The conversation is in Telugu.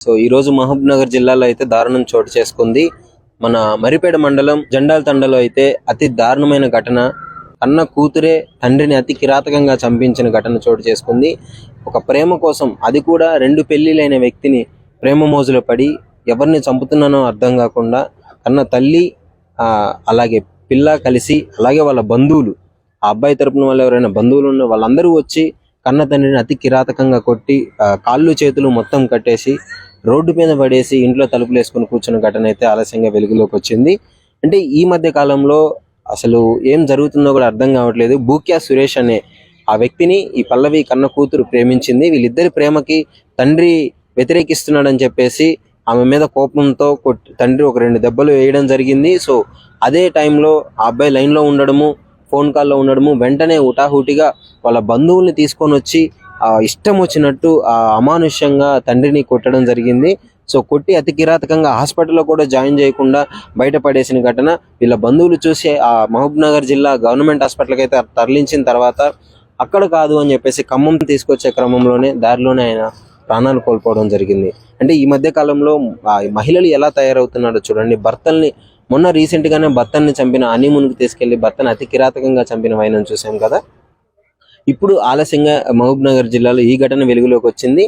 సో ఈ రోజు మహబూబ్ నగర్ జిల్లాలో అయితే దారుణం చోటు చేసుకుంది. మన మరిపేడ మండలం జండాల తండలో అయితే అతి దారుణమైన ఘటన. కన్న కూతురే తండ్రిని అతి కిరాతకంగా చంపించిన ఘటన చోటు చేసుకుంది. ఒక ప్రేమ కోసం, అది కూడా 2 పెళ్లిలైన వ్యక్తిని ప్రేమ మోజులో పడి ఎవరిని చంపుతున్నానో అర్థం కాకుండా కన్న తల్లి అలాగే పిల్ల కలిసి, అలాగే వాళ్ళ బంధువులు, ఆ అబ్బాయి తరపున వాళ్ళు ఎవరైనా బంధువులు ఉన్న వాళ్ళందరూ వచ్చి కన్న తండ్రిని అతి కిరాతకంగా కొట్టి కాళ్ళు చేతులు మొత్తం కట్టేసి రోడ్డు మీద పడేసి ఇంట్లో తలుపులు వేసుకుని కూర్చున్న ఘటన అయితే ఆలస్యంగా వెలుగులోకి వచ్చింది. అంటే ఈ మధ్య కాలంలో అసలు ఏం జరుగుతుందో కూడా అర్థం కావట్లేదు. బూక్యా సురేష్ అనే ఆ వ్యక్తిని ఈ పల్లవి కన్న కూతురు ప్రేమించింది. వీళ్ళిద్దరి ప్రేమకి తండ్రి వ్యతిరేకిస్తున్నాడని చెప్పేసి ఆమె మీద కోపంతో తండ్రి ఒక 2 దెబ్బలు వేయడం జరిగింది. సో అదే టైంలో ఆ అబ్బాయి లైన్లో ఉండడము, ఫోన్ కాల్లో ఉండడము, వెంటనే హుటాహుటిగా వాళ్ళ బంధువుల్ని తీసుకొని వచ్చి ఇష్టం వచ్చినట్టు అమానుష్యంగా తండ్రిని కొట్టడం జరిగింది. సో కొట్టి అతి కిరాతకంగా హాస్పిటల్లో కూడా జాయిన్ చేయకుండా బయటపడేసిన ఘటన. వీళ్ళ బంధువులు చూసి ఆ మహబూబ్ నగర్ జిల్లా గవర్నమెంట్ హాస్పిటల్కి అయితే తరలించిన తర్వాత అక్కడ కాదు అని చెప్పేసి ఖమ్మం తీసుకొచ్చే క్రమంలోనే దారిలోనే ఆయన ప్రాణాలు కోల్పోవడం జరిగింది. అంటే ఈ మధ్య కాలంలో మహిళలు ఎలా తయారవుతున్నారో చూడండి. మొన్న రీసెంట్ గానే భర్తని చంపిన హనీమూన్కి తీసుకెళ్లి భర్తను అతి కిరాతకంగా చంపిన వైనం చూసాం కదా. ఇప్పుడు ఆలస్యంగా మహబూబ్ నగర్ జిల్లాలో ఈ ఘటన వెలుగులోకి వచ్చింది.